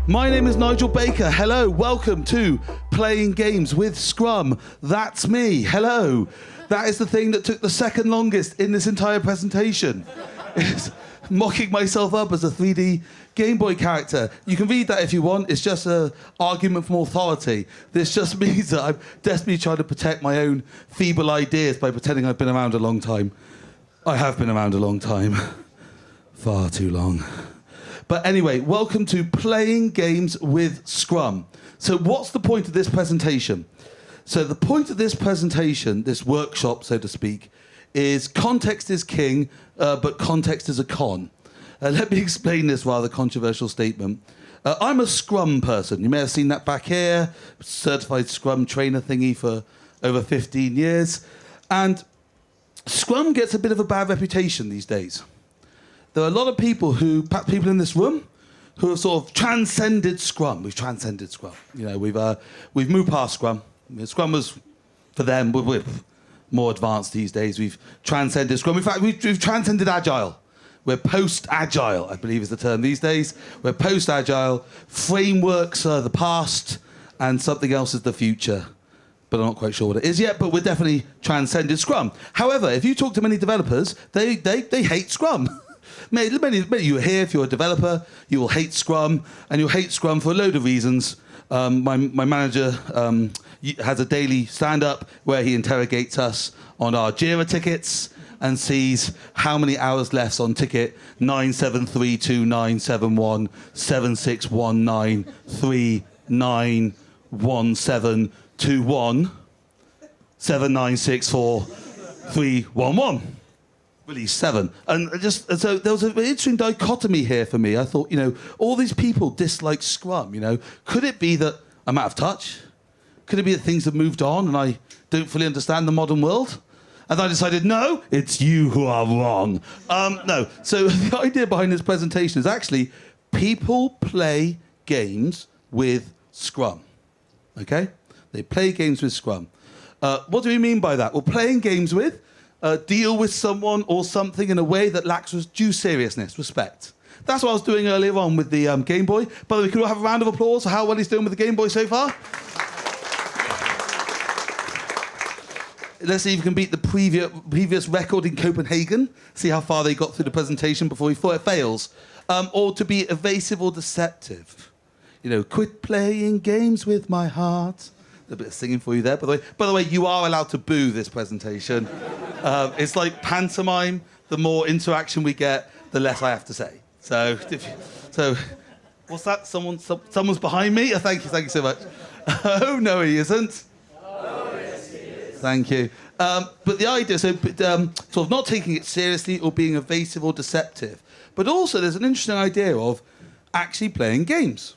My name is Nigel Baker. Hello, welcome to Playing Games with Scrum. That's me. Hello. That is the thing that took the second longest in this entire presentation. It's mocking myself up as a 3D Game Boy character. You can read that if you want. It's just an argument from authority. This just means that I'm desperately trying to protect my own feeble ideas by pretending I've been around a long time. I have been around a long time. Far too long. But anyway, welcome to Playing Games with Scrum. So what's the point of this presentation? So the point of this presentation, this workshop, so to speak, is context is king, but context is a con. Let me explain this rather controversial statement. I'm a Scrum person. You may have seen that back here, certified Scrum trainer thingy for over 15 years. And Scrum gets a bit of a bad reputation these days. There are a lot of people who, perhaps people in this room, who have sort of transcended Scrum. We've transcended Scrum. You know, we've moved past Scrum. Scrum was, for them, we're more advanced these days. We've transcended Scrum. In fact, we've transcended Agile. We're post-Agile, I believe is the term these days. We're post-Agile. Frameworks are the past, and something else is the future. But I'm not quite sure what it is yet, but we're definitely transcended Scrum. However, if you talk to many developers, they hate Scrum. Many of you are here, if you're a developer, you will hate Scrum, and you'll hate Scrum for a load of reasons. My manager has a daily stand-up where he interrogates us on our JIRA tickets and sees how many hours left on ticket 973297176193179643111. Release 7. And so there was an interesting dichotomy here for me. I thought, all these people dislike Scrum, Could it be that I'm out of touch? Could it be that things have moved on and I don't fully understand the modern world? And I decided, no, it's you who are wrong. No. So the idea behind this presentation is actually people play games with Scrum. Okay? They play games with Scrum. What do we mean by that? Well, playing games with deal with someone or something in a way that lacks due seriousness, respect. That's what I was doing earlier on with the Game Boy. By the way, can we have a round of applause for how well he's doing with the Game Boy so far? Let's see if we can beat the previous record in Copenhagen. See how far they got through the presentation before it fails. Or to be evasive or deceptive. Quit playing games with my heart. A bit of singing for you there, by the way, you are allowed to boo this presentation. It's like pantomime. The more interaction we get, the less I have to say. So what's that? Someone's behind me? Oh, thank you so much. Oh, no, he isn't. Oh, yes, he is. Thank you. But the idea, sort of not taking it seriously or being evasive or deceptive. But also there's an interesting idea of actually playing games.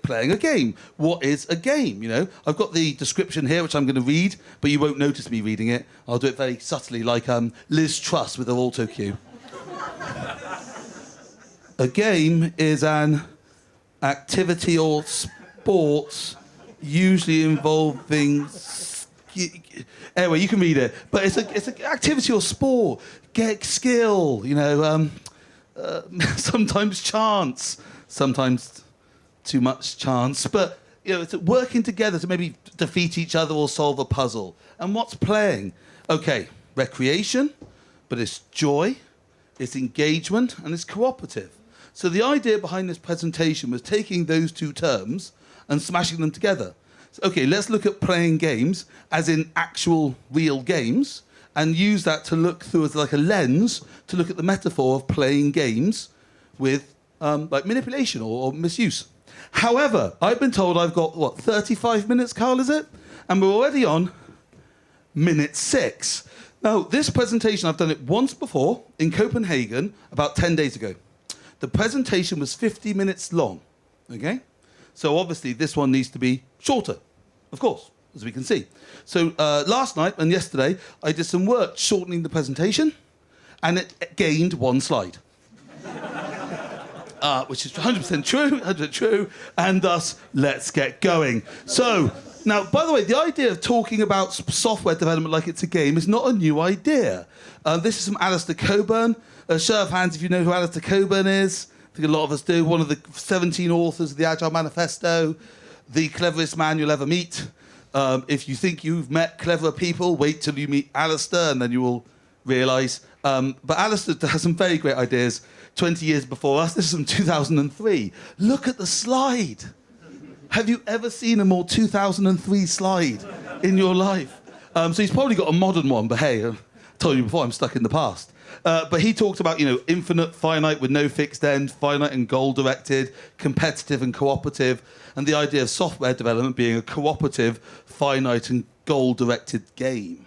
Playing a game. What is a game? I've got the description here, which I'm going to read, but you won't notice me reading it. I'll do it very subtly, like Liz Truss with her auto cue. A game is an activity or sport usually involving... Anyway, you can read it. But it's an activity or sport. Get skill, sometimes chance, sometimes... too much chance, but it's working together to maybe defeat each other or solve a puzzle. And what's playing? Okay, recreation, but it's joy, it's engagement, and it's cooperative. So the idea behind this presentation was taking those two terms and smashing them together. So, okay, let's look at playing games as in actual real games and use that to look through as like a lens to look at the metaphor of playing games with like manipulation or misuse. However, I've been told I've got, 35 minutes, Carl, is it? And we're already on minute 6. Now, this presentation, I've done it once before in Copenhagen about 10 days ago. The presentation was 50 minutes long, okay? So obviously this one needs to be shorter, of course, as we can see. So last night and yesterday, I did some work shortening the presentation, and it gained 1 slide. Which is 100% true, and thus, let's get going. So, now, by the way, the idea of talking about software development like it's a game is not a new idea. This is from Alistair Cockburn. Show of hands if you know who Alistair Cockburn is. I think a lot of us do. One of the 17 authors of the Agile Manifesto, the cleverest man you'll ever meet. If you think you've met clever people, wait till you meet Alistair and then you will realise. But Alistair has some very great ideas 20 years before us. This is from 2003. Look at the slide. Have you ever seen a more 2003 slide in your life? So he's probably got a modern one, but hey, I told you before, I'm stuck in the past. But he talked about, infinite, finite with no fixed end, finite and goal-directed, competitive and cooperative, and the idea of software development being a cooperative, finite and goal-directed game.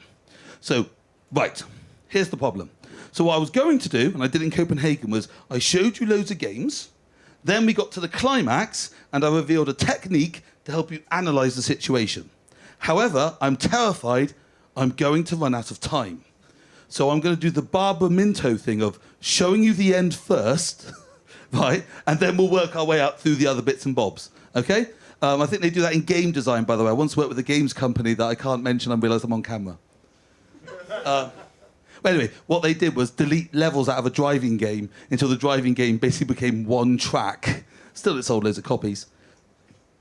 So, right, here's the problem. So what I was going to do, and I did in Copenhagen, was I showed you loads of games, then we got to the climax, and I revealed a technique to help you analyse the situation. However, I'm terrified I'm going to run out of time. So I'm going to do the Barbara Minto thing of showing you the end first, right? And then we'll work our way out through the other bits and bobs, okay? I think they do that in game design, by the way. I once worked with a games company that I can't mention. I realised I'm on camera. But anyway, what they did was delete levels out of a driving game until the driving game basically became one track. Still, it sold loads of copies.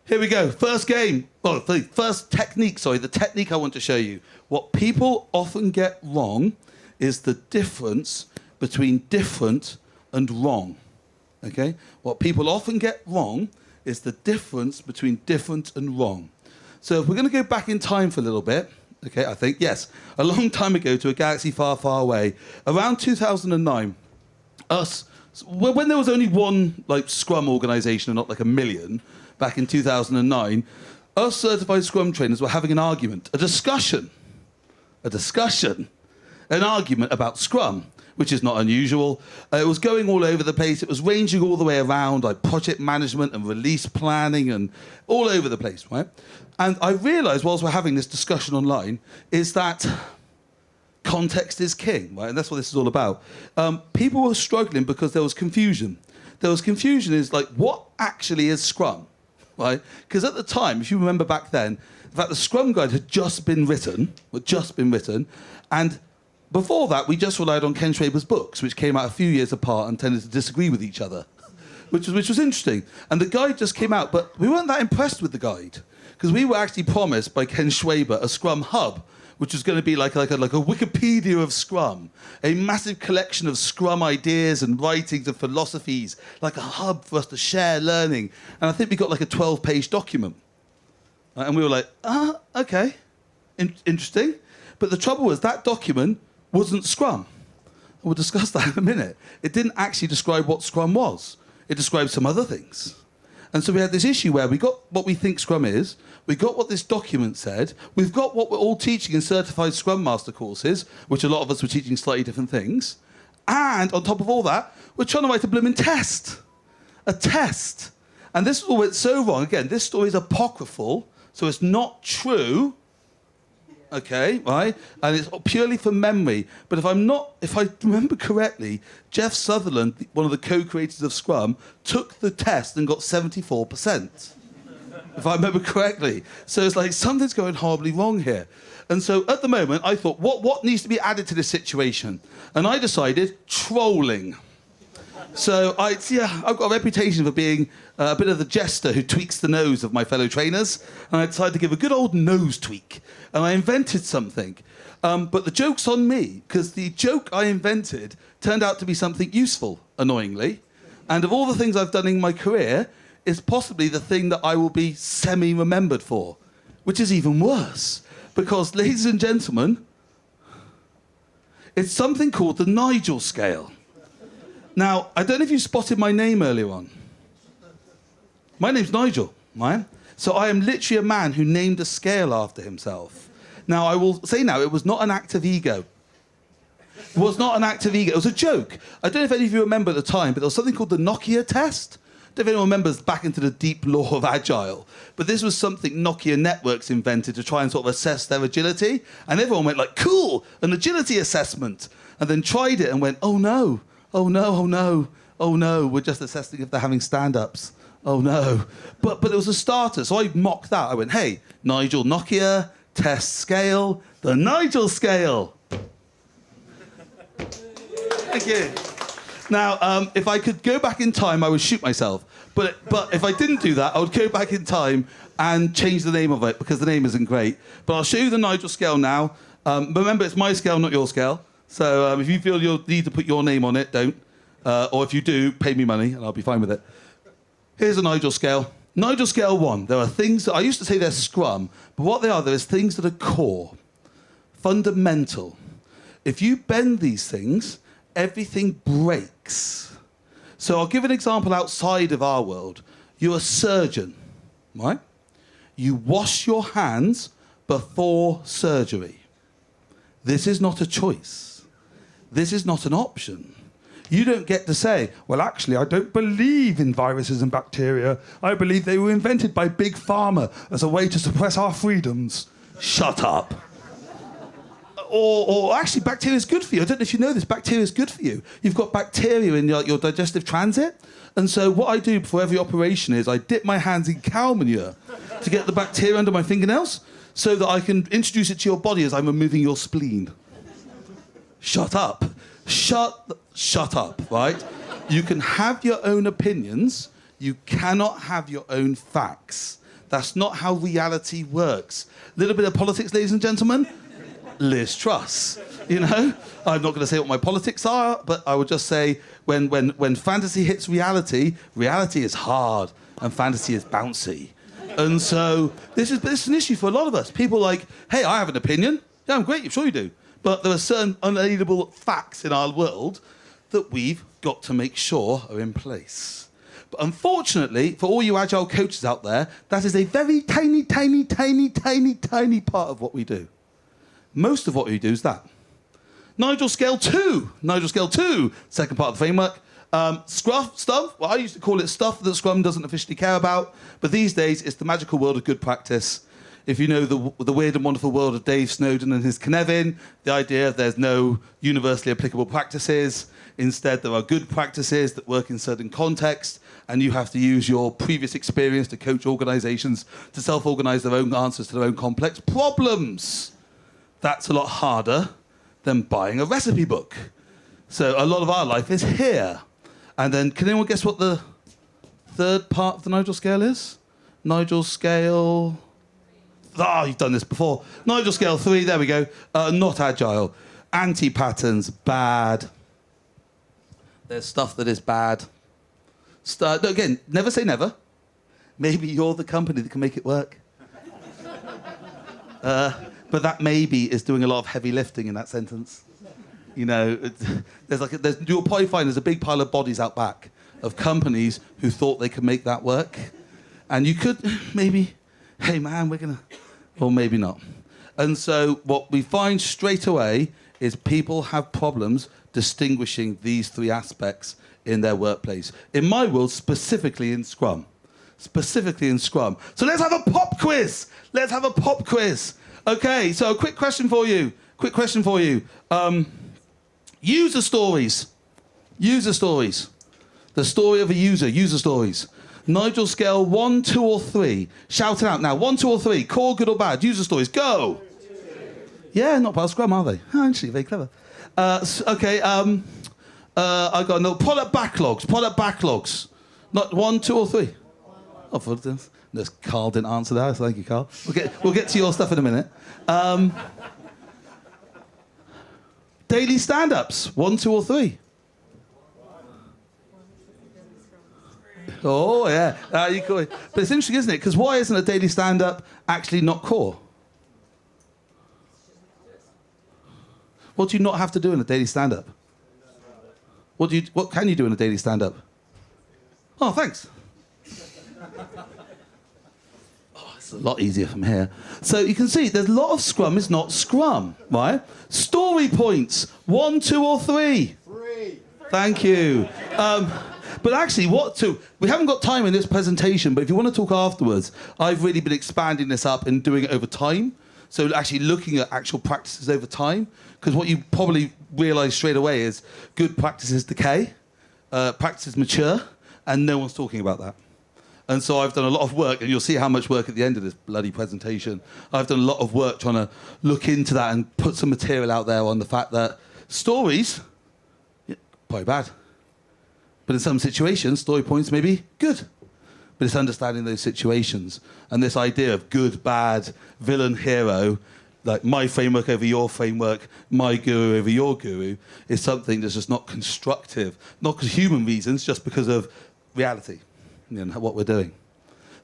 Here we go. First game. Well, the first technique, the technique I want to show you. What people often get wrong is the difference between different and wrong, okay? What people often get wrong is the difference between different and wrong. So if we're going to go back in time for a little bit, okay, I think, yes, a long time ago to a galaxy far, far away, around 2009, when there was only one Scrum organisation and not a million, back in 2009, us certified Scrum trainers were having an argument, an argument about Scrum, which is not unusual. It was going all over the place. It was ranging all the way around, project management and release planning and all over the place, right? And I realised whilst we're having this discussion online is that context is king, right? And that's what this is all about. People were struggling because there was confusion. There was confusion is what actually is Scrum, right? Because at the time, if you remember back then, in fact, the Scrum Guide had just been written, and before that, we just relied on Ken Schwaber's books, which came out a few years apart and tended to disagree with each other, which was interesting. And the guide just came out, but we weren't that impressed with the guide because we were actually promised by Ken Schwaber a Scrum Hub, which was going to be like a Wikipedia of Scrum, a massive collection of Scrum ideas and writings and philosophies, like a hub for us to share learning. And I think we got a 12-page document. And we were like, okay, interesting. But the trouble was that document wasn't Scrum. We'll discuss that in a minute. It didn't actually describe what Scrum was. It described some other things. And so we had this issue where we got what we think Scrum is, we got what this document said, we've got what we're all teaching in certified Scrum Master courses, which a lot of us were teaching slightly different things, and on top of all that, we're trying to write a blooming test. A test. And this all went so wrong. Again, this story is apocryphal, so it's not true. Okay, right? And it's purely from memory. But if I remember correctly, Jeff Sutherland, one of the co-creators of Scrum, took the test and got 74%. If I remember correctly. So it's something's going horribly wrong here. And so at the moment, I thought, what needs to be added to this situation? And I decided trolling. So I've got a reputation for being a bit of the jester who tweaks the nose of my fellow trainers, and I decided to give a good old nose tweak, and I invented something. But the joke's on me, because the joke I invented turned out to be something useful, annoyingly, and of all the things I've done in my career, it's possibly the thing that I will be semi-remembered for, which is even worse, because, ladies and gentlemen, it's something called the Nigel scale. Now, I don't know if you spotted my name earlier on. My name's Nigel, right? So I am literally a man who named a scale after himself. Now, I will say now, it was not an act of ego. It was not an act of ego. It was a joke. I don't know if any of you remember at the time, but there was something called the Nokia test. I don't know if anyone remembers back into the deep lore of Agile. But this was something Nokia Networks invented to try and sort of assess their agility. And everyone went cool, an agility assessment. And then tried it and went, oh no. Oh no, oh no, oh no, we're just assessing if they're having stand-ups. Oh no. But it was a starter, so I mocked that. I went, hey, Nigel Nokia, test scale, the Nigel scale. Thank you. Now, if I could go back in time, I would shoot myself. But if I didn't do that, I would go back in time and change the name of it because the name isn't great. But I'll show you the Nigel scale now. Remember, it's my scale, not your scale. So if you feel you'll need to put your name on it, don't. Or if you do, pay me money and I'll be fine with it. Here's a Nigel scale. Nigel scale 1. There are things that I used to say they're scrum, but what they are, there is things that are core, fundamental. If you bend these things, everything breaks. So I'll give an example outside of our world. You're a surgeon, right? You wash your hands before surgery. This is not a choice. This is not an option. You don't get to say, well, actually, I don't believe in viruses and bacteria. I believe they were invented by Big Pharma as a way to suppress our freedoms. Shut up. Or actually, bacteria is good for you. I don't know if you know this. Bacteria is good for you. You've got bacteria in your digestive transit. And so what I do before every operation is I dip my hands in cow manure to get the bacteria under my fingernails so that I can introduce it to your body as I'm removing your spleen. Shut up. Shut up, right? You can have your own opinions. You cannot have your own facts. That's not how reality works. A little bit of politics, ladies and gentlemen. Liz Truss, you know? I'm not going to say what my politics are, but I would just say when fantasy hits reality, reality is hard and fantasy is bouncy. And so this is an issue for a lot of us. People are like, hey, I have an opinion. Yeah, I'm great, I'm sure you do. But there are certain unalienable facts in our world that we've got to make sure are in place. But unfortunately, for all you agile coaches out there, that is a very tiny, tiny, tiny, tiny, tiny part of what we do. Most of what we do is that. Nigel scale 2. Nigel scale 2, second part of the framework. Scrum stuff, well, I used to call it stuff that Scrum doesn't officially care about, but these days it's the magical world of good practice. If you know the weird and wonderful world of Dave Snowden and his Cynefin, the idea there's no universally applicable practices. Instead, there are good practices that work in certain contexts, and you have to use your previous experience to coach organizations to self-organize their own answers to their own complex problems. That's a lot harder than buying a recipe book. So a lot of our life is here. And then, can anyone guess what the third part of the Nigel scale is? Nigel scale... Ah, you've done this before. Nigel scale 3, there we go. Not agile. Anti-patterns, bad. There's stuff that is bad. Again, never say never. Maybe you're the company that can make it work. But that maybe is doing a lot of heavy lifting in that sentence. You know, you'll probably find there's a big pile of bodies out back of companies who thought they could make that work. And you could maybe, hey man, we're gonna, or maybe not. And so what we find straight away is people have problems distinguishing these three aspects in their workplace. In my world, specifically in Scrum. Specifically in Scrum. So let's have a pop quiz. Let's have a pop quiz. Okay, so a quick question for you. User stories. User stories. The story of a user. User stories. Nigel scale 1, 2, or 3. Shout it out now. 1, 2, or 3. Core, good or bad. User stories. Go. 2. Yeah, not part of Scrum, are they? Oh, actually, very clever. Okay. I got no product backlogs. Product backlogs. Not 1, 2, or 3. Oh, for this. Carl didn't answer that. Thank you, Carl. We'll get to your stuff in a minute. Daily stand-ups. 1, 2, or 3. Oh, yeah. You could. But it's interesting, isn't it? Because why isn't a daily stand-up actually not core? What do you not have to do in a daily stand-up? What can you do in a daily stand-up? Oh, thanks. Oh, it's a lot easier from here. So you can see there's a lot of Scrum is not Scrum, right? Story points. 1, 2, or 3? 3. Thank you. But actually, we haven't got time in this presentation, but if you want to talk afterwards, I've really been expanding this up and doing it over time. So actually looking at actual practices over time, because what you probably realise straight away is good practices decay, practices mature, and no one's talking about that. And so I've done a lot of work, and you'll see how much work at the end of this bloody presentation. I've done a lot of work trying to look into that and put some material out there on the fact that stories, probably bad. But in some situations, story points may be good. But it's understanding those situations. And this idea of good, bad, villain, hero, like my framework over your framework, my guru over your guru, is something that's just not constructive. Not because of human reasons, just because of reality, what we're doing.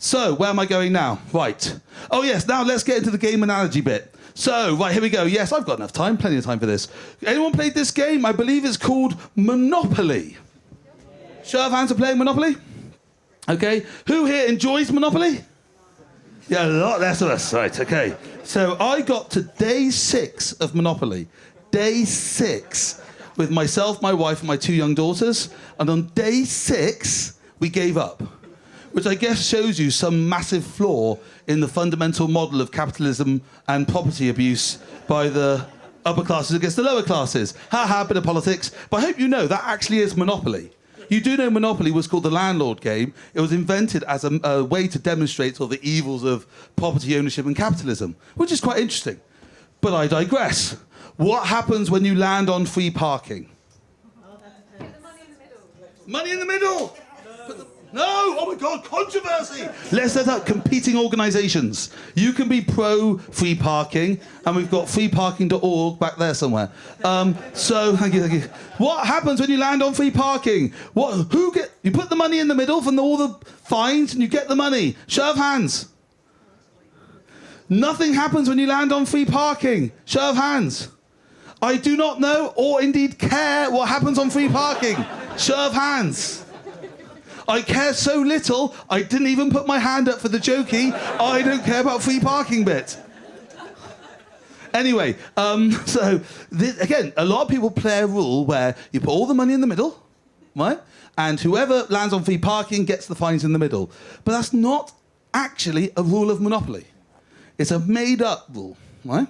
So, where am I going now? Right. Oh, yes, now let's get into the game analogy bit. So, right, here we go. Yes, I've got enough time, plenty of time for this. Anyone played this game? I believe it's called Monopoly. Show of hands for playing Monopoly? Okay. Who here enjoys Monopoly? Yeah, a lot less of us. Right, okay. So, I got to day 6 of Monopoly. Day 6. With myself, my wife, and my 2 young daughters. And on day 6, we gave up. Which I guess shows you some massive flaw in the fundamental model of capitalism and property abuse by the upper classes against the lower classes. Ha, bit of politics. But I hope you know that actually is Monopoly. You do know Monopoly was called the landlord game. It was invented as a way to demonstrate sort of the evils of property ownership and capitalism, which is quite interesting. But I digress. What happens when you land on free parking? Money in the middle! No! Oh my God, controversy! Let's set up competing organisations. You can be pro free parking, and we've got freeparking.org back there somewhere. Thank you. What happens when you land on free parking? You put the money in the middle from all the fines, and you get the money. Show of hands. Nothing happens when you land on free parking. Show of hands. I do not know, or indeed care, what happens on free parking. Show of hands. I care so little, I didn't even put my hand up for the jokey. I don't care about free parking bit. Anyway, again, a lot of people play a rule where you put all the money in the middle, right? And whoever lands on free parking gets the fines in the middle. But that's not actually a rule of Monopoly. It's a made-up rule, right?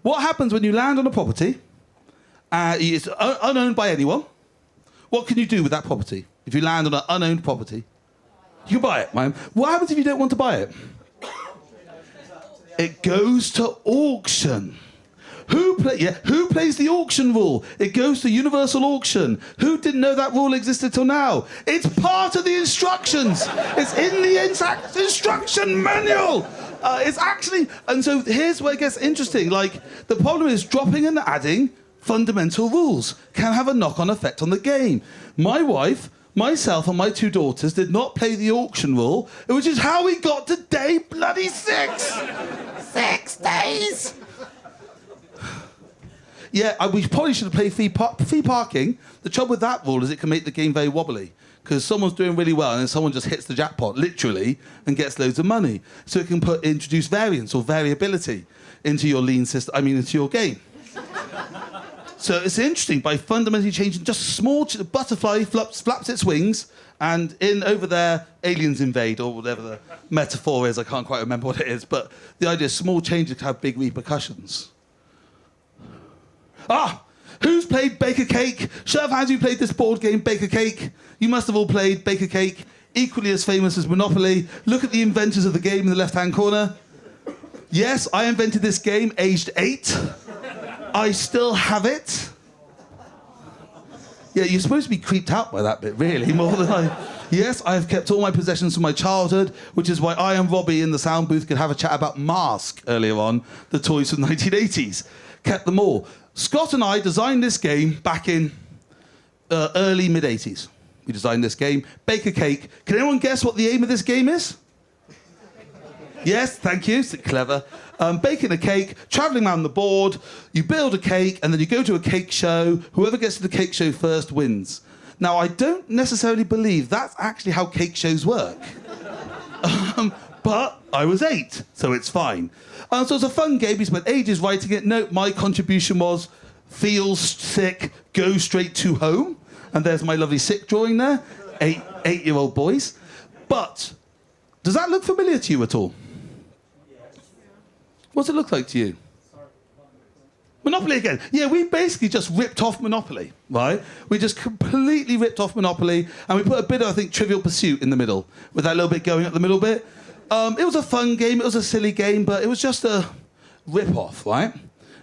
What happens when you land on a property, it's unowned by anyone? What can you do with that property? If you land on an unowned property, you can buy it, right? What happens if you don't want to buy it? It goes to auction. Who plays the auction rule? It goes to universal auction. Who didn't know that rule existed till now? It's part of the instructions. It's in the instruction manual. It's actually, and so here's where it gets interesting. Like, the problem is dropping and adding fundamental rules can have a knock-on effect on the game. My wife, myself, and my 2 daughters did not play the auction rule, which is how we got to day bloody 6. 6 days. Yeah, we probably should have played free parking. The trouble with that rule is it can make the game very wobbly, because someone's doing really well and then someone just hits the jackpot, literally, and gets loads of money. So it can introduce variance or variability into your into your game. So it's interesting, by fundamentally changing just small, butterfly flaps its wings, and over there, aliens invade, or whatever the metaphor is. I can't quite remember what it is, but the idea is small changes have big repercussions. Who's played Baker Cake? Show of hands who played this board game, Baker Cake. You must have all played Baker Cake, equally as famous as Monopoly. Look at the inventors of the game in the left-hand corner. Yes, I invented this game, aged 8. I still have it. Yeah, you're supposed to be creeped out by that bit, really, more than I... Yes, I have kept all my possessions from my childhood, which is why I and Robbie in the sound booth could have a chat about Mask earlier on, the toys from the 1980s. Kept them all. Scott and I designed this game back in early, mid-80s. We designed this game, Baker Cake. Can anyone guess what the aim of this game is? Yes, thank you. It's clever. Baking a cake, travelling around the board, you build a cake, and then you go to a cake show. Whoever gets to the cake show first wins. Now, I don't necessarily believe that's actually how cake shows work. But I was 8, so it's fine. So it's a fun game. We spent ages writing it. No, my contribution was feels sick, go straight to home. And there's my lovely sick drawing there. 8-year-old boys. But does that look familiar to you at all? What's it look like to you? Monopoly again. Yeah, we basically just ripped off Monopoly, right? We just completely ripped off Monopoly, and we put a bit of, I think, Trivial Pursuit in the middle, with that little bit going up the middle bit. It was a fun game, it was a silly game, but it was just a rip-off, right?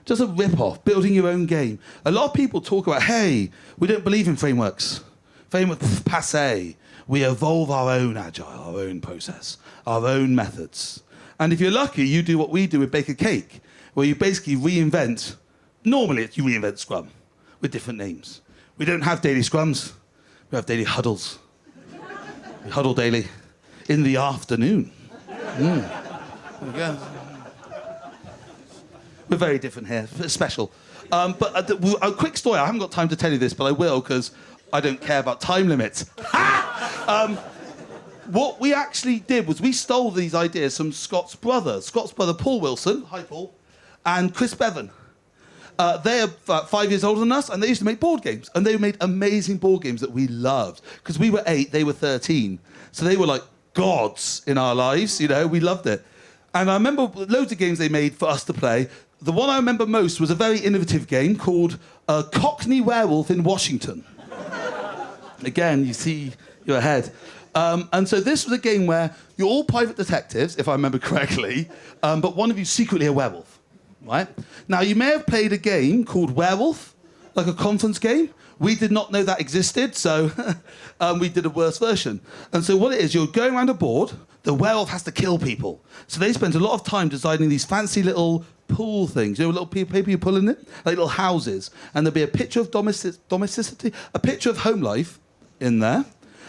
Just a rip-off, building your own game. A lot of people talk about, hey, we don't believe in frameworks. Framework, passé. We evolve our own agile, our own process, our own methods. And if you're lucky, you do what we do with Bake a Cake, where you basically reinvent. Normally, you reinvent Scrum with different names. We don't have daily scrums. We have daily huddles. We huddle daily in the afternoon. There we go. We're very different here. It's special. But a quick story. I haven't got time to tell you this, but I will because I don't care about time limits. What we actually did was we stole these ideas from Scott's brother Paul Wilson, hi Paul, and Chris Bevan. They are 5 years older than us, and they used to make board games. And they made amazing board games that we loved. Because we were 8, they were 13. So they were like gods in our lives, you know, we loved it. And I remember loads of games they made for us to play. The one I remember most was a very innovative game called Cockney Werewolf in Washington. Again, you see, you're ahead. And so this was a game where you're all private detectives, if I remember correctly, but one of you's secretly a werewolf, right? Now, you may have played a game called Werewolf, like a conference game. We did not know that existed, so we did a worse version. And so what it is, you're going around a board, the werewolf has to kill people. So they spent a lot of time designing these fancy little pool things, you know, little paper you pull in it, like little houses. And there'll be a picture of domesticity, a picture of home life in there.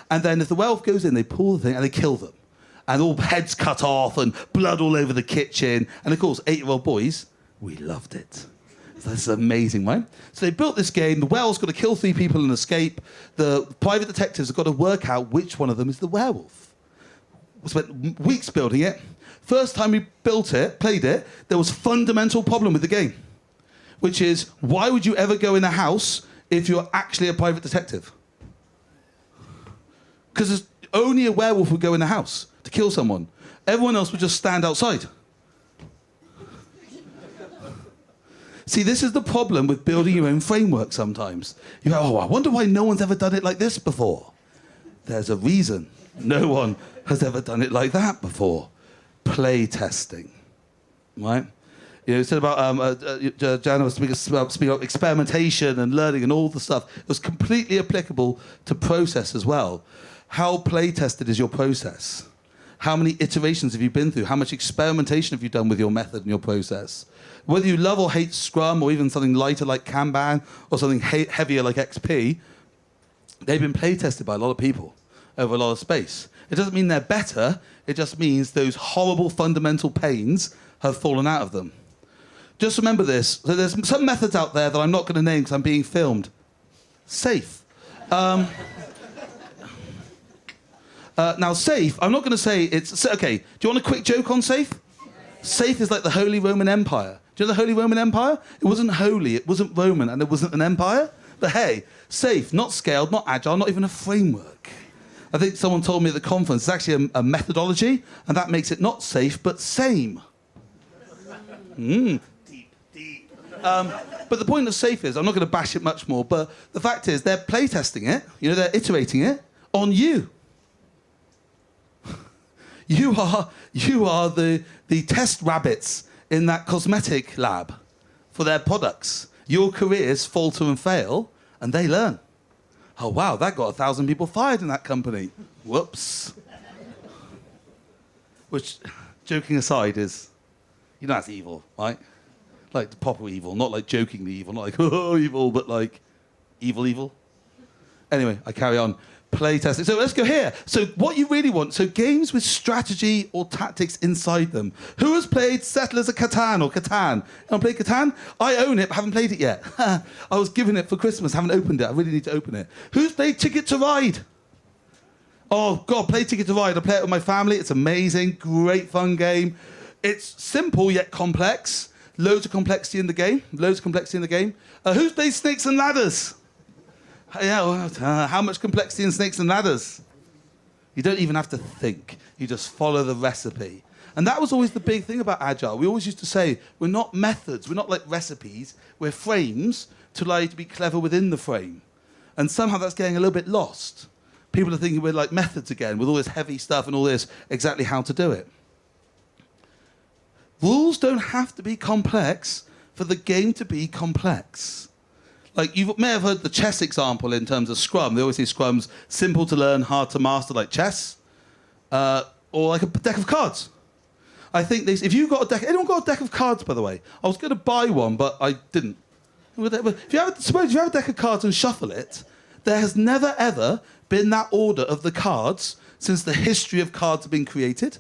And then if the werewolf goes in, they pull the thing and they kill them. And all heads cut off and blood all over the kitchen. And of course, 8-year-old boys, we loved it. So this is amazing, right? So they built this game. The werewolf's got to kill 3 people and escape. The private detectives have got to work out which one of them is the werewolf. We spent weeks building it. First time we built it, played it, there was a fundamental problem with the game, which is, why would you ever go in a house if you're actually a private detective? Because only a werewolf would go in the house to kill someone. Everyone else would just stand outside. See, this is the problem with building your own framework sometimes. You go, oh, I wonder why no one's ever done it like this before. There's a reason. No one has ever done it like that before. Play testing, right? You know, you said about, Jana was speaking about experimentation and learning and all the stuff. It was completely applicable to process as well. How play tested is your process? How many iterations have you been through? How much experimentation have you done with your method and your process? Whether you love or hate Scrum or even something lighter like Kanban or something heavier like XP, they've been play tested by a lot of people over a lot of space. It doesn't mean they're better. It just means those horrible fundamental pains have fallen out of them. Just remember this. So there's some methods out there that I'm not going to name because I'm being filmed. Safe. Now, safe, I'm not going to say it's... Okay, do you want a quick joke on safe? Safe is like the Holy Roman Empire. Do you know the Holy Roman Empire? It wasn't holy, it wasn't Roman, and it wasn't an empire. But hey, safe, not scaled, not agile, not even a framework. I think someone told me at the conference it's actually a methodology, and that makes it not safe, but same. Deep. But the point of safe is, I'm not going to bash it much more, but the fact is they're playtesting it, you know, they're iterating it on you. You are the test rabbits in that cosmetic lab for their products. Your careers falter and fail, and they learn. Oh, wow, that got 1,000 people fired in that company. Whoops. Which, joking aside, is, you know, that's evil, right? Like the proper evil, not like jokingly evil, not like, oh, evil, but like evil. Anyway, I carry on. Play testing. So let's go here. So what you really want, so games with strategy or tactics inside them. Who has played Settlers of Catan or Catan? Anyone played Catan? I own it, but haven't played it yet. I was given it for Christmas, haven't opened it. I really need to open it. Who's played Ticket to Ride? Oh, God, play Ticket to Ride. I play it with my family. It's amazing. Great fun game. It's simple yet complex. Loads of complexity in the game. Who's played Snakes and Ladders? Yeah, how much complexity in Snakes and Ladders? You don't even have to think. You just follow the recipe. And that was always the big thing about Agile. We always used to say, we're not methods. We're not like recipes. We're frames to allow you to be clever within the frame. And somehow that's getting a little bit lost. People are thinking we're like methods again, with all this heavy stuff and all this, exactly how to do it. Rules don't have to be complex for the game to be complex. Like, you may have heard the chess example in terms of Scrum. They always say Scrum's simple to learn, hard to master, like chess, or like a deck of cards. I think if you got a deck, anyone got a deck of cards, by the way? I was going to buy one, but I didn't. Suppose you have a deck of cards and shuffle it, there has never, ever been that order of the cards since the history of cards have been created.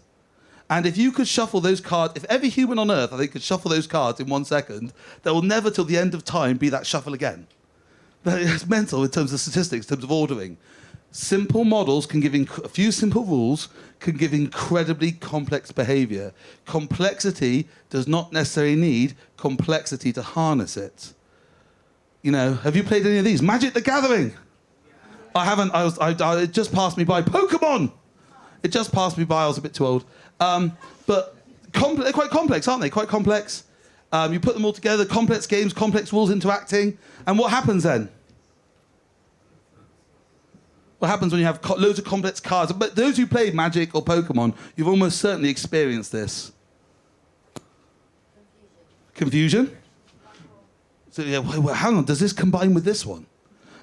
And if you could shuffle those cards, if every human on Earth, I think, could shuffle those cards in 1 second, there will never, till the end of time, be that shuffle again. It's mental in terms of statistics, in terms of ordering. Simple models can give a few simple rules can give incredibly complex behavior. Complexity does not necessarily need complexity to harness it. You know, have you played any of these? Magic the Gathering. I haven't. It just passed me by. Pokemon. It just passed me by. I was a bit too old. But they're quite complex, aren't they? Quite complex. You put them all together. Complex games, complex rules interacting. And what happens then? What happens when you have loads of complex cards? But those who play Magic or Pokemon, you've almost certainly experienced this. Confusion? So yeah, well, hang on, does this combine with this one?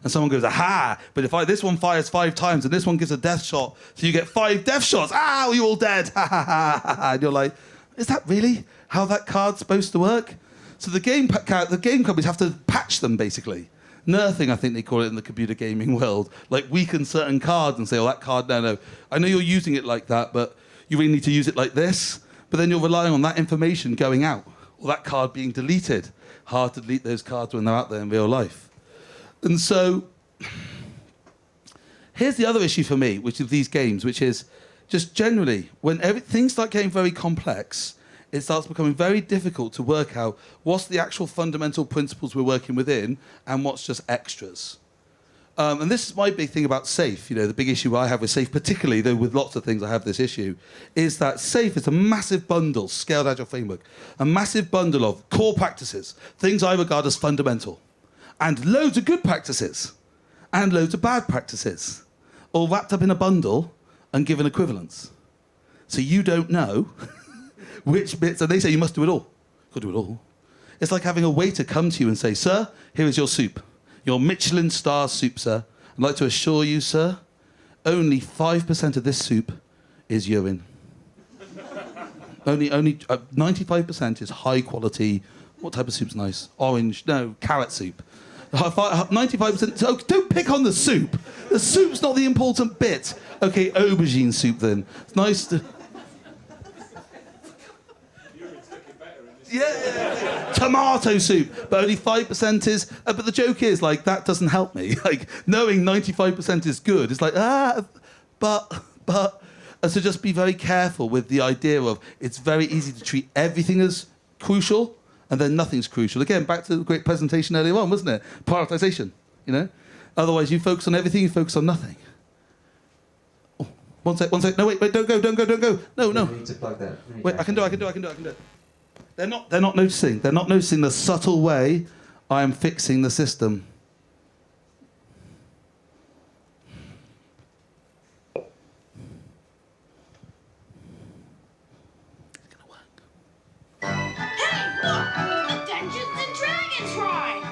And someone goes, aha, but if this one fires 5 times and this one gives a death shot, so you get 5 death shots, you're all dead, ha ha ha ha. And you're like, is that really how that card's supposed to work? So the game companies have to patch them, basically. Nerfing, I think they call it in the computer gaming world. Like, weaken certain cards and say, oh, that card, no. I know you're using it like that, but you really need to use it like this. But then you're relying on that information going out, or that card being deleted. Hard to delete those cards when they're out there in real life. And so, here's the other issue for me, which is these games, which is just generally, when things start getting very complex, it starts becoming very difficult to work out what's the actual fundamental principles we're working within and what's just extras. And this is my big thing about SAFe. You know, the big issue I have with SAFe, particularly, though with lots of things I have this issue, is that SAFe is a massive bundle, Scaled Agile Framework, a massive bundle of core practices, things I regard as fundamental, and loads of good practices, and loads of bad practices, all wrapped up in a bundle and given equivalence. So you don't know which bits, and they say you must do it all. Got to do it all. It's like having a waiter come to you and say, sir, here is your soup. Your Michelin star soup, sir. I'd like to assure you, sir, only 5% of this soup is urine. only 95% is high quality. What type of soup's nice? Orange, no, carrot soup. 95%, oh, don't pick on the soup. The soup's not the important bit. Okay, aubergine soup then. It's nice to... Yeah, tomato soup, but only 5% is. But the joke is, like, that doesn't help me. Like, knowing 95% is good, it's like, but. And so just be very careful with the idea of it's very easy to treat everything as crucial, and then nothing's crucial. Again, back to the great presentation earlier on, wasn't it? Prioritization, you know? Otherwise, you focus on everything, you focus on nothing. Oh, one sec. No, wait, don't go. No. You need to plug that. Wait, I can do it. They're not noticing. They're not noticing the subtle way I am fixing the system. It's gonna work. Hey, look! Dungeons and Dragons ride!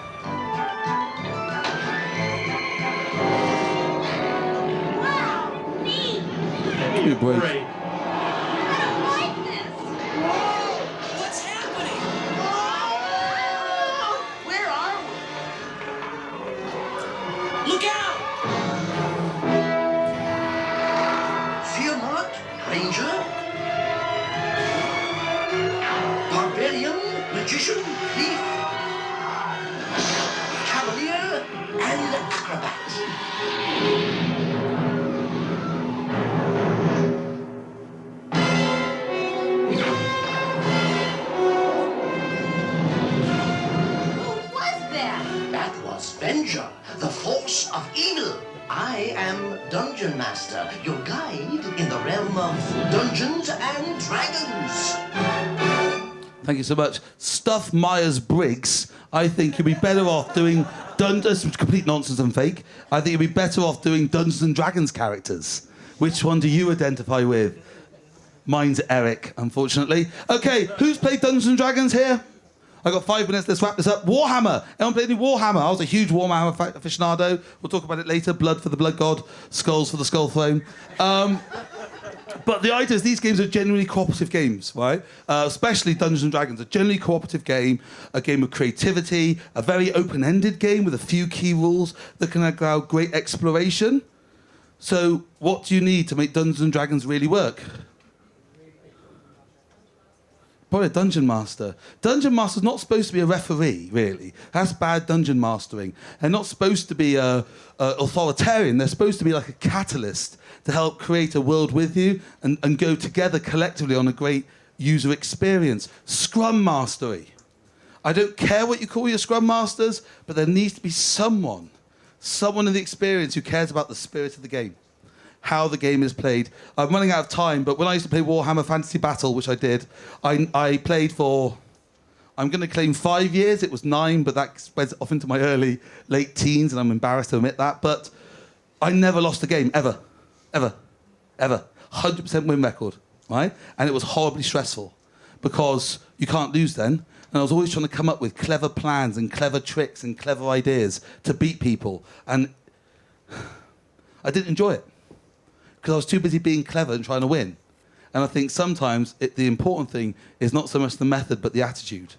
Wow, neat! Give me a break. Great. I don't like this! What's happening? Where are we? Look out! Fear not, ranger, barbarian, magician, thief, cavalier, and acrobat. Who was that? That was Venger, the force of evil. I am Dungeon Master, your guide in the realm of Dungeons and Dragons. Thank you so much. Stuff Myers-Briggs, I think you'd be better off doing complete nonsense and fake. I think you'd be better off doing Dungeons and Dragons characters. Which one do you identify with? Mine's Eric, unfortunately. Okay, who's played Dungeons and Dragons here? I got 5 minutes, let's wrap this up. Warhammer. Anyone play any Warhammer? I was a huge Warhammer aficionado. We'll talk about it later. Blood for the Blood God, Skulls for the Skull Throne. But the idea is these games are genuinely cooperative games, right? Especially Dungeons and Dragons, a generally cooperative game, a game of creativity, a very open-ended game with a few key rules that can allow great exploration. So what do you need to make Dungeons and Dragons really work? Probably a dungeon master. Dungeon master's not supposed to be a referee, really. That's bad dungeon mastering. They're not supposed to be authoritarian. They're supposed to be like a catalyst to help create a world with you and go together collectively on a great user experience. Scrum mastery. I don't care what you call your scrum masters, but there needs to be someone in the experience who cares about the spirit of the game, how the game is played. I'm running out of time, but when I used to play Warhammer Fantasy Battle, which I did, I played for, I'm going to claim 5 years. It was 9, but that spreads off into my late teens, and I'm embarrassed to admit that. But I never lost a game, ever. 100% win record, right? And it was horribly stressful because you can't lose then. And I was always trying to come up with clever plans and clever tricks and clever ideas to beat people. And I didn't enjoy it because I was too busy being clever and trying to win. And I think sometimes the important thing is not so much the method, but the attitude.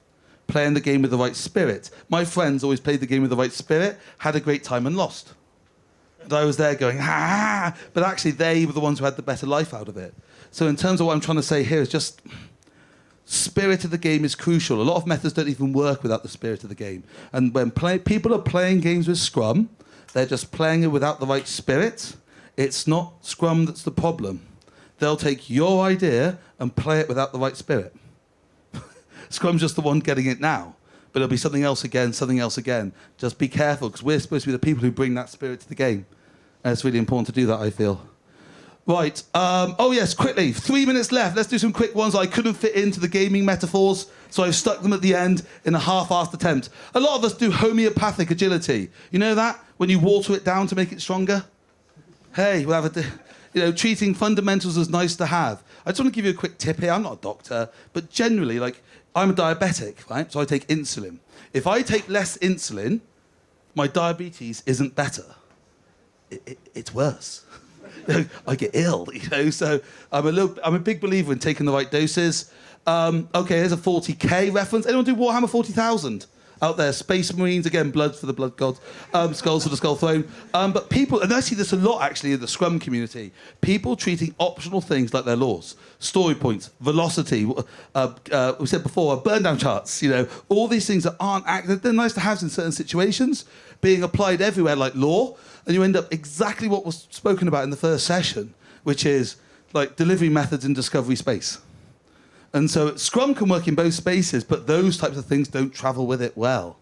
Playing the game with the right spirit. My friends always played the game with the right spirit, had a great time and lost. And I was there going, but actually they were the ones who had the better life out of it. So in terms of what I'm trying to say here is just spirit of the game is crucial. A lot of methods don't even work without the spirit of the game. And when people are playing games with Scrum, they're just playing it without the right spirit. It's not Scrum that's the problem. They'll take your idea and play it without the right spirit. Scrum's just the one getting it now. But it'll be something else again, something else again. Just be careful, because we're supposed to be the people who bring that spirit to the game. And it's really important to do that, I feel. Right. Oh, yes, quickly. 3 minutes left. Let's do some quick ones. I couldn't fit into the gaming metaphors, so I've stuck them at the end in a half-assed attempt. A lot of us do homeopathic agility. You know that? When you water it down to make it stronger? Hey, we'll have treating fundamentals as nice to have. I just want to give you a quick tip here. I'm not a doctor, but generally, I'm a diabetic, right? So I take insulin. If I take less insulin, my diabetes isn't better. It's worse. I get ill, So I'm a big believer in taking the right doses. Okay, here's a 40k reference. Anyone do Warhammer 40,000 out there? Space Marines, again, blood for the blood god, skulls for the skull throne. But people, and I see this a lot actually in the Scrum community, people treating optional things like their laws, story points, velocity. We said before, burn down charts. All these things that aren't they're nice to have in certain situations, being applied everywhere like law. And you end up exactly what was spoken about in the first session, which is like delivery methods in discovery space. And so Scrum can work in both spaces, but those types of things don't travel with it well.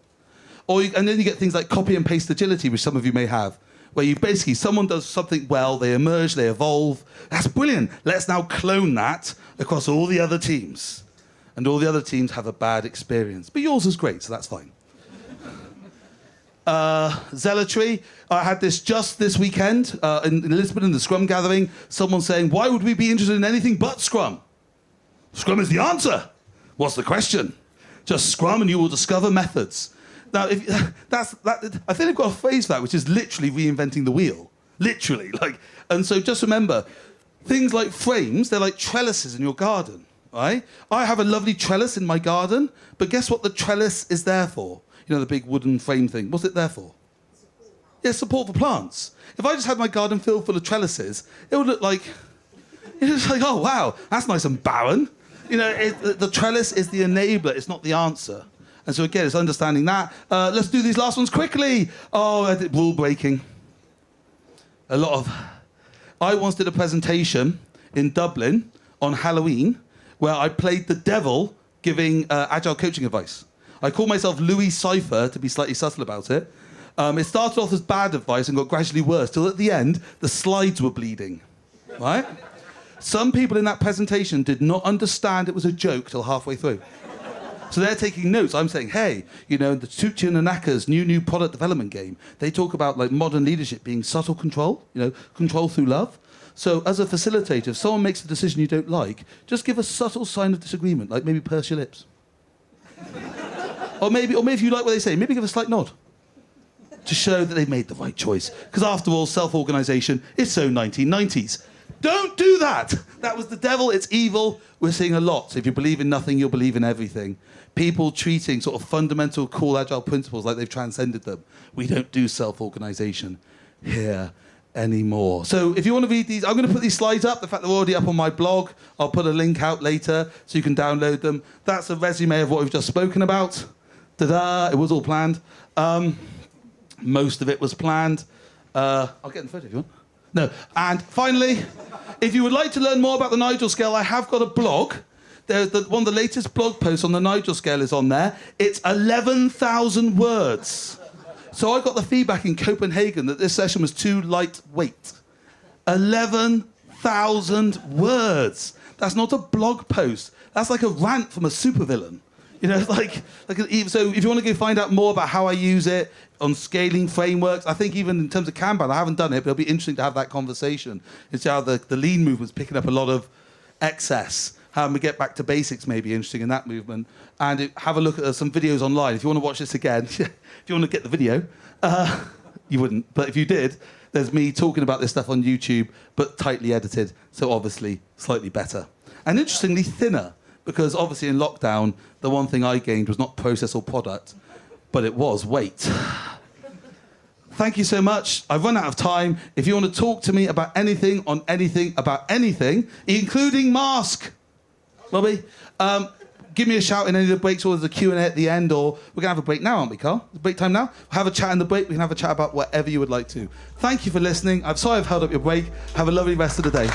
And then you get things like copy and paste agility, which some of you may have, where someone does something well, they emerge, they evolve. That's brilliant. Let's now clone that across all the other teams. And all the other teams have a bad experience. But yours is great, so that's fine. Zealotry. I had this just this weekend in Lisbon in the Scrum gathering. Someone saying, why would we be interested in anything but Scrum? Scrum is the answer. What's the question? Just Scrum and you will discover methods. Now, I think they've got a phrase for that, which is literally reinventing the wheel. Literally. And so just remember, things like frames, they're like trellises in your garden, right? I have a lovely trellis in my garden, but guess what the trellis is there for? The big wooden frame thing. What's it there for? Yeah, support for plants. If I just had my garden filled full of trellises, it would look like, oh, wow, that's nice and barren. The trellis is the enabler. It's not the answer. And so, again, it's understanding that. Let's do these last ones quickly. Oh, rule breaking. I once did a presentation in Dublin on Halloween where I played the devil giving agile coaching advice. I call myself Louis Cypher to be slightly subtle about it. It started off as bad advice and got gradually worse, till at the end, the slides were bleeding, right? Some people in that presentation did not understand it was a joke till halfway through. So they're taking notes. I'm saying, hey, the Tucci and Anaka's new product development game, they talk about modern leadership being subtle control, control through love. So as a facilitator, if someone makes a decision you don't like, just give a subtle sign of disagreement, like maybe purse your lips. Or maybe if you like what they say, maybe give a slight nod to show that they've made the right choice. Because after all, self-organisation is so 1990s. Don't do that. That was the devil. It's evil. We're seeing a lot. So if you believe in nothing, you'll believe in everything. People treating sort of fundamental, cool, agile principles like they've transcended them. We don't do self-organisation here anymore. So if you want to read these, I'm going to put these slides up. The fact they're already up on my blog. I'll put a link out later so you can download them. That's a resume of what we've just spoken about. Ta-da! It was all planned. Most of it was planned. I'll get in the photo if you want. No. And finally, if you would like to learn more about the Nigel scale, I have got a blog. One of the latest blog posts on the Nigel scale is on there. It's 11,000 words. So I got the feedback in Copenhagen that this session was too lightweight. 11,000 words. That's not a blog post. That's like a rant from a supervillain. You know, so if you want to go find out more about how I use it on scaling frameworks, I think even in terms of Kanban, I haven't done it, but it'll be interesting to have that conversation. It's how the lean movement's picking up a lot of excess. How we get back to basics may be interesting in that movement. And have a look at some videos online. If you want to watch this again, if you want to get the video, you wouldn't. But if you did, there's me talking about this stuff on YouTube, but tightly edited, so obviously slightly better. And interestingly, thinner. Because obviously in lockdown, the one thing I gained was not process or product, but it was weight. Thank you so much. I've run out of time. If you want to talk to me about anything, on anything, about anything, including mask, Robbie, give me a shout in any of the breaks, or there's a Q&A at the end, or we're going to have a break now, aren't we, Carl? It's break time now. We'll have a chat in the break. We can have a chat about whatever you would like to. Thank you for listening. I'm sorry I've held up your break. Have a lovely rest of the day.